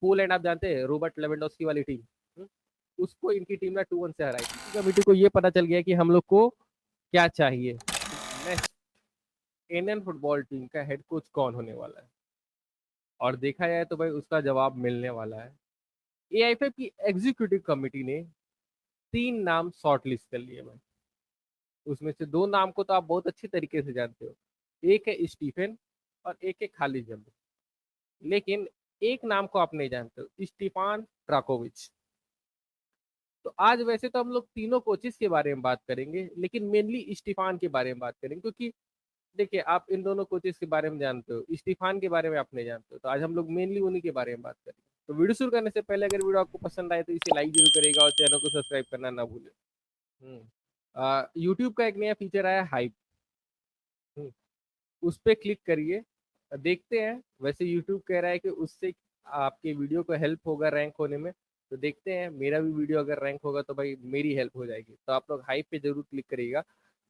Poland आप जानते हैं रॉबर्ट लेवेंडोस्की वाली टीम, उसको इनकी टीम ने 2-1 से हराई थी। कमेटी को ये पता चल गया कि हम लोग को क्या चाहिए, नेक्स्ट इंडियन फुटबॉल टीम का हेड कोच कौन होने वाला है, और देखा जाए तो भाई उसका जवाब मिलने वाला है। एआईएफएफ की एग्जीक्यूटिव कमेटी ने 3 नाम शॉर्ट लिस्ट कर लिए भाई। उसमें से 2 नाम को तो आप बहुत अच्छी तरीके से जानते हो, एक है स्टीफन और एक है खालिद जमील। लेकिन एक नाम को आप नहीं जानते हो, स्टीफान ट्राकोविच। तो आज वैसे तो हम लोग तीनों कोचेस के बारे में बात करेंगे, लेकिन मेनली स्टीफान के बारे में बात करेंगे, क्योंकि देखिए आप इन दोनों कोचेस के बारे में जानते हो, स्टीफान के बारे में आप नहीं जानते हो, तो आज हम लोग मेनली उन्हीं के बारे में बात करेंगे। तो वीडियो शुरू करने से पहले अगर वीडियो आपको पसंद आए तो इसे लाइक जरूर करेगा और चैनल को सब्सक्राइब करना ना भूले। यूट्यूब का एक नया फीचर आया हाइप, उस पर क्लिक करिए, देखते हैं। वैसे यूट्यूब कह रहा है कि उससे आपके वीडियो को हेल्प होगा रैंक होने में, तो देखते हैं मेरा भी वीडियो अगर रैंक होगा तो भाई मेरी हेल्प हो जाएगी। तो आप लोग हाइप पे जरूर क्लिक करिएगा।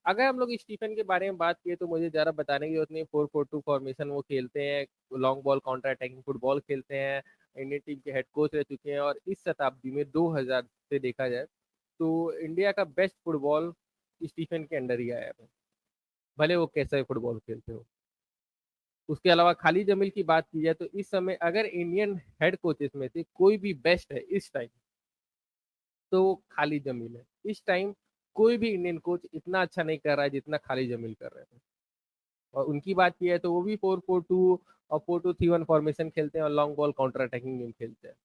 अगर हम लोग स्टीफन के बारे में बात किए तो मुझे ज़रा बताने की जरूरत नहीं, 4-4-2 फॉर्मेशन वो खेलते हैं, long ball counter attacking football खेलते हैं, इंडियन टीम के हेड कोच रह चुके हैं, और इस शताब्दी में 2000 से देखा जाए तो इंडिया का बेस्ट फुटबॉल स्टीफन के अंडर ही आया है, भले वो कैसा ही फुटबॉल खेलते हो। उसके अलावा खालिद जमील की बात की जाए तो इस समय अगर इंडियन हेड कोचेस में से कोई भी बेस्ट है इस टाइम, तो वो खालिद जमील है। इस टाइम कोई भी इंडियन कोच इतना अच्छा नहीं कर रहा है जितना खालिद जमील कर रहे थे। और उनकी बात की है तो वो भी 4-4-2 और 4-2-3-1 फॉर्मेशन खेलते हैं और long ball counter attacking game खेलते हैं।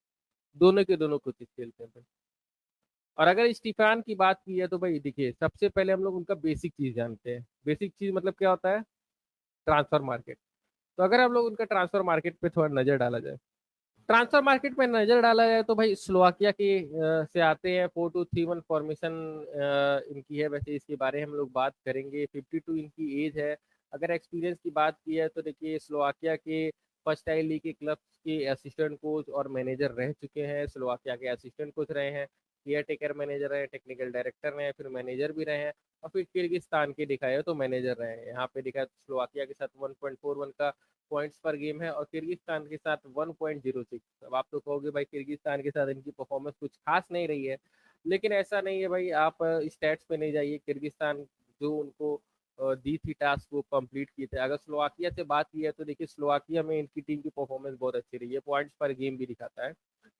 दोनों के दोनों कोचेस खेलते हैं भाई। और अगर स्टीफान की बात की है तो भाई देखिए, सबसे पहले हम लोग उनका बेसिक चीज जानते हैं। बेसिक चीज मतलब क्या होता है? Transfer market. तो अगर हम लोग उनका ट्रांसफर मार्केट पे थोड़ा नजर डाला जाए, ट्रांसफर मार्केट में नजर डाला जाए तो भाई स्लोवाकिया के से आते हैं, 4-2-3-1 फॉर्मेशन इनकी है। वैसे इसके बारे में हम लोग बात करेंगे। 52 इनकी एज है। अगर एक्सपीरियंस की बात की है तो देखिए, स्लोवाकिया के फर्स्ट टाइम लीग के क्लब के असिस्टेंट कोच और मैनेजर रह चुके हैं। स्लोवाकिया के असिस्टेंट कोच रहे हैं, केयर टेकर मैनेजर रहे, टेक्निकल डायरेक्टर रहे, फिर मैनेजर भी रहे हैं, और फिर किर्गिस्तान के दिखाए है तो मैनेजर रहे हैं। यहाँ पे दिखा है स्लोवाकिया के साथ 1.41 का पॉइंट्स पर गेम है, और किर्गिस्तान के साथ 1.06। अब आप तो कहोगे भाई किर्गिस्तान के साथ इनकी परफॉर्मेंस कुछ खास नहीं रही है, लेकिन ऐसा नहीं है भाई। आप स्टैट्स पे नहीं जाइए, किर्गिस्तान जो उनको दी थी टास्क वो कंप्लीट किए थे। अगर स्लोवाकिया से बात की है तो देखिए, स्लोवाकिया में इनकी टीम की परफॉर्मेंस बहुत अच्छी रही है, पॉइंट्स पर गेम भी दिखाता है।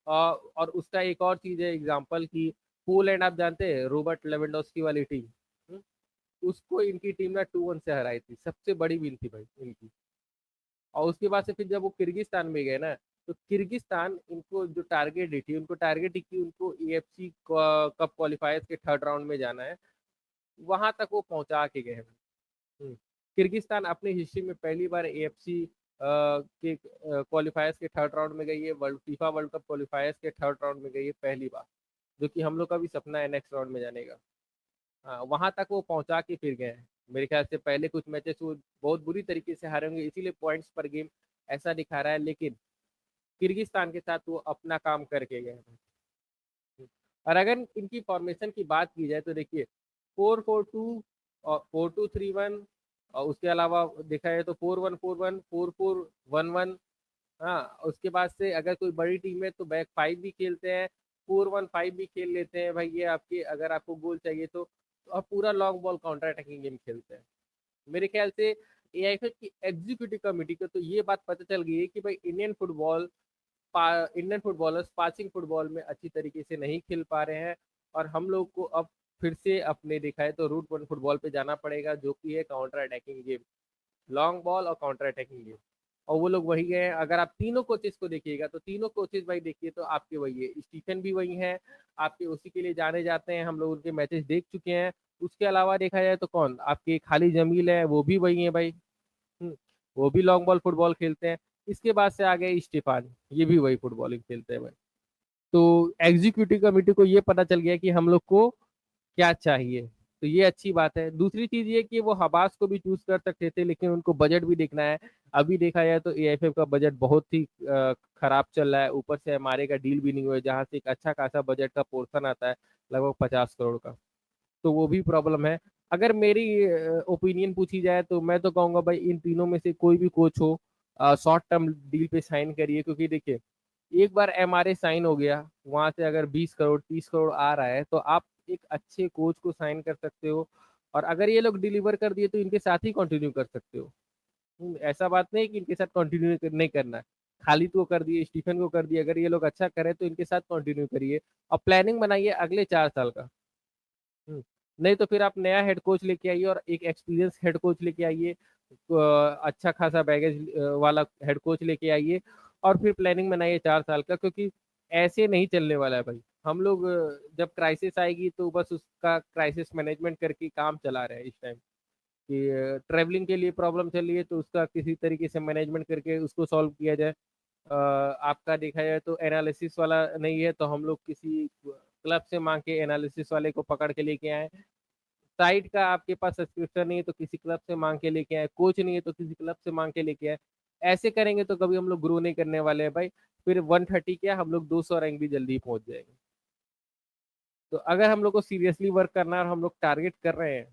और उसका एक और चीज है एग्जाम्पल की, पोलैंड आप जानते हैं रॉबर्ट लेवेंडोस्की वाली टीम, उसको इनकी टीम ने 2-1 से हराई थी, सबसे बड़ी विन थी भाई इनकी। और उसके बाद से फिर जब वो किर्गिस्तान में गए ना, तो किर्गिस्तान इनको जो टारगेट दी थी, उनको टारगेट दी कि उनको एएफसी कप क्वालिफायर्स के थर्ड राउंड में जाना है, वहां तक वो पहुंचा के गए हैं। किर्गिस्तान अपनी हिस्ट्री में पहली बार एएफसी के क्वालिफायर्स के थर्ड राउंड में गई है, वर्ल्ड फीफा वर्ल्ड कप क्वालिफायर्स के थर्ड राउंड में गई है पहली बार, जो कि हम लोग का भी सपना है नेक्स्ट राउंड में जाने का। हाँ, वहां तक वो पहुंचा के फिर गए हैं। मेरे ख्याल से पहले कुछ मैचेस वो बहुत बुरी तरीके से हारे होंगे, इसीलिए पॉइंट्स पर गेम ऐसा दिखा रहा है, लेकिन किर्गिस्तान के साथ वो अपना काम करके गए हैं। और अगर इनकी फॉर्मेशन की बात की जाए तो देखिए, 4-4-2 और 4-2-3-1, और उसके अलावा देखा जाए तो 4-1-4-1, 4-4-1-1। हाँ, उसके बाद से अगर कोई बड़ी टीम है तो बैक फाइव भी खेलते हैं, 4-1-5 भी खेल लेते हैं भाई। ये आपके अगर आपको गोल चाहिए तो आप पूरा long ball counter attacking game खेलते हैं। मेरे ख्याल से एआईएफएफ की एग्जीक्यूटिव कमेटी को तो ये बात पता चल गई है कि भाई इंडियन फुटबॉलर्स पासिंग फुटबॉल में अच्छी तरीके से नहीं खेल पा रहे हैं, और हम लोग को अब फिर से अपने दिखाए तो रूट वन फुटबॉल पे जाना पड़ेगा, जो कि है counter attacking game, long ball और काउंटर अटैकिंग गेम। और वो लोग वही गए हैं। अगर आप तीनों कोचेस को देखिएगा तो तीनों कोचेस भाई देखिए तो आपके वही है, स्टीफन भी वही है, आपके उसी के लिए जाने जाते हैं, हम लोग उनके मैचेस देख चुके हैं। उसके अलावा देखा जाए तो कौन आपके खालिद जमील है, वो भी वही है भाई। हम्म, वो भी लॉन्ग बॉल फुटबॉल खेलते हैं। इसके बाद से आ गए स्टीफान, ये भी वही फुटबॉलिंग खेलते हैं भाई। तो एग्जीक्यूटिव कमेटी को ये पता चल गया कि हम लोग को क्या चाहिए, तो ये अच्छी बात है। दूसरी चीज ये कि वो हबास को भी चूज कर सकते थे, लेकिन उनको बजट भी देखना है। अभी देखा जाए तो एएफएफ का बजट बहुत ही खराब चल रहा है, ऊपर से हमारे का डील भी नहीं हुआ है, जहाँ से एक अच्छा खासा बजट का पोर्शन आता है, लगभग 50 करोड़ का। तो वो भी प्रॉब्लम है। अगर मेरी ओपिनियन पूछी जाए तो मैं तो कहूंगा भाई इन तीनों में से कोई भी कोच हो, शॉर्ट टर्म डील पे साइन करिए, क्योंकि देखिए एक बार एमआरए साइन हो गया, वहां से अगर 20 करोड़ 30 करोड़ आ रहा है तो आप एक अच्छे कोच को साइन कर सकते हो, और अगर ये लोग डिलीवर कर दिए तो इनके साथ ही कंटिन्यू कर सकते हो। ऐसा बात नहीं कि इनके साथ कंटिन्यू नहीं करना है। खालिद को कर दिए, स्टीफन को कर दिए, अगर ये लोग अच्छा करे तो इनके साथ कंटिन्यू करिए और प्लानिंग बनाइए अगले 4 साल का। नहीं तो फिर आप नया हेड कोच लेके आइए और एक एक्सपीरियंस हेड कोच लेके आइए, अच्छा खासा बैगेज वाला हेड कोच लेके आइए, और फिर प्लानिंग बनाइए 4 साल का, क्योंकि ऐसे नहीं चलने वाला है भाई। हम लोग जब क्राइसिस आएगी तो बस उसका क्राइसिस मैनेजमेंट करके काम चला रहे हैं इस टाइम, कि ट्रैवलिंग के लिए प्रॉब्लम चल रही है तो उसका किसी तरीके से मैनेजमेंट करके उसको सॉल्व किया जाए। आपका देखा जाए तो एनालिसिस वाला नहीं है तो हम लोग किसी क्लब से मांग के एनालिसिस वाले को पकड़ के लेके आए। साइट का आपके पास सब्सक्रिप्शन नहीं है तो किसी क्लब से मांग के लेके आए, कोच नहीं है तो किसी क्लब से मांग के लेके आए। ऐसे करेंगे तो कभी हम लोग ग्रो नहीं करने वाले हैं भाई। फिर 130 क्या, हम लोग 200 रैंक भी जल्दी पहुंच जाएंगे। तो अगर हम लोग को सीरियसली वर्क करना है और हम लोग टारगेट कर रहे हैं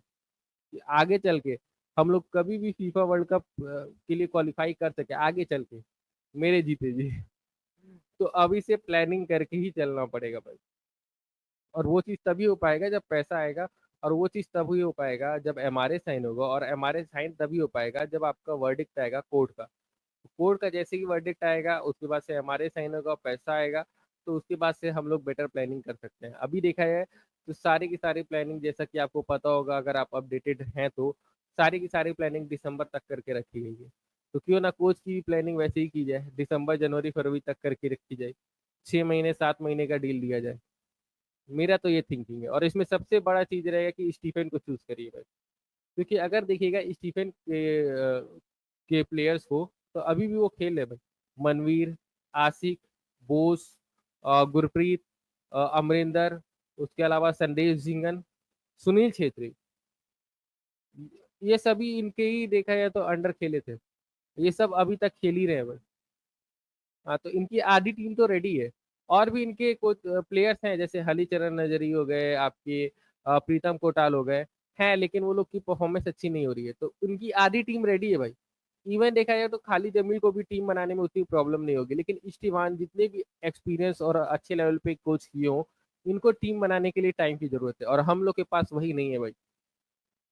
कि आगे चल के हम लोग कभी भी फीफा वर्ल्ड कप के लिए क्वालिफाई कर सके आगे चल के, मेरे जीते जी, तो अभी से प्लानिंग करके ही चलना पड़ेगा भाई। और वो चीज़ तभी हो पाएगा जब पैसा आएगा, और वो चीज़ तभी हो पाएगा जब एमआरए साइन होगा, और एमआरए साइन तभी हो पाएगा जब आपका वर्डिक्ट आएगा कोर्ट का। कोर्ट का जैसे ही वर्डिक्ट आएगा उसके बाद से एमआरए साइन होगा, पैसा आएगा, तो उसके बाद से हम लोग बेटर प्लानिंग कर सकते हैं। अभी देखा जाए तो सारी की सारी प्लानिंग, जैसा कि आपको पता होगा अगर आप अपडेटेड हैं तो, सारी की सारी प्लानिंग दिसंबर तक करके रखी गई है। तो क्यों ना कोच की प्लानिंग वैसे ही की जाए, दिसंबर जनवरी फरवरी तक करके रखी जाए, 6 महीने 7 महीने का डील दिया जाए। मेरा तो ये थिंकिंग है, और इसमें सबसे बड़ा चीज रहेगा कि स्टीफन को चूज करिए भाई। क्योंकि अगर देखिएगा स्टीफन के प्लेयर्स को, तो अभी भी वो खेल है भाई। मनवीर, आसिक, बोस, गुरप्रीत, अमरिंदर, उसके अलावा संदेश झिंगन, सुनील छेत्री, ये सभी इनके ही देखा जाए तो अंडर खेले थे। ये सब अभी तक खेल ही रहे हैं भाई। हाँ, तो इनकी आधी टीम तो रेडी है। और भी इनके कुछ प्लेयर्स हैं, जैसे हलीचरण नजरी हो गए आपके, प्रीतम कोटाल हो गए हैं, लेकिन वो लोग की परफॉर्मेंस अच्छी नहीं हो रही है, तो उनकी आधी टीम रेडी है भाई। इवन देखा जाए तो खाली जमील को भी टीम बनाने में उतनी प्रॉब्लम नहीं होगी, लेकिन इस्टीवान जितने भी एक्सपीरियंस और अच्छे लेवल पे कोच किए हो, इनको टीम बनाने के लिए टाइम की जरूरत है, और हम लोग के पास वही नहीं है भाई।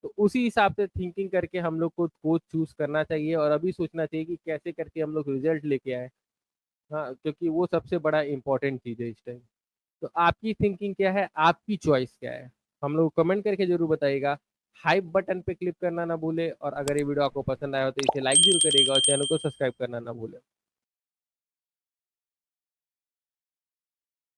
तो उसी हिसाब से थिंकिंग करके हम लोग को कोच चूज करना चाहिए, और अभी सोचना चाहिए कि कैसे करके हम लोग रिजल्ट लेके आए। हाँ, क्योंकि वो सबसे बड़ा इंपॉर्टेंट चीज़ है इस टाइम। तो आपकी थिंकिंग क्या है, आपकी चॉइस क्या है, हम लोग कमेंट करके जरूर बताइएगा। हाइप बटन पे क्लिक करना ना भूले, और अगर ये वीडियो आपको पसंद आया हो तो इसे लाइक जरूर करिएगा और चैनल को सब्सक्राइब करना ना भूले।